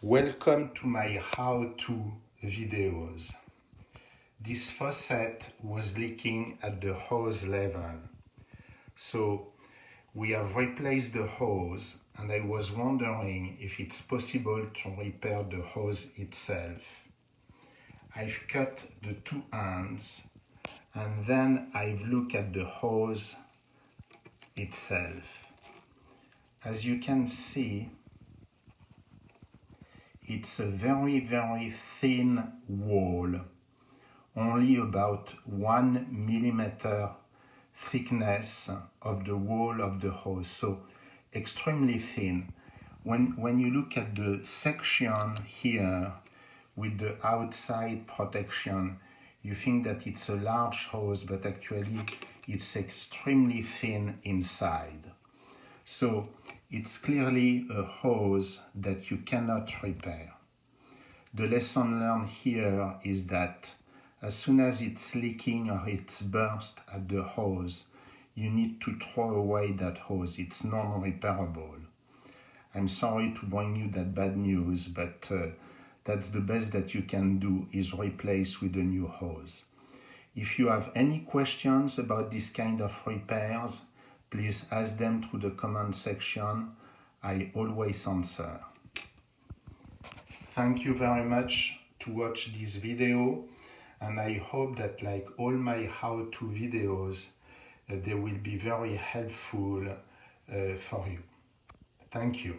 Welcome to my how-to videos. This faucet was leaking at the hose level. So we have replaced the hose and I was wondering if it's possible to repair the hose itself. I've cut the two ends and then I've looked at the hose itself. As you can see, it's a very thin wall, only about 1 millimeter thickness of the wall of the hose, so extremely thin. When you look at the section here with the outside protection, you think that it's a large hose, but actually it's extremely thin inside. So it's clearly a hose that you cannot repair. The lesson learned here is that as soon as it's leaking or it's burst at the hose, you need to throw away that hose. It's non-repairable. I'm sorry to bring you that bad news, but that's the best that you can do, is replace with a new hose. If you have any questions about this kind of repairs, please ask them through the comment section. I always answer. Thank you very much to watch this video, and I hope that, like all my how-to videos, they will be very helpful for you. Thank you.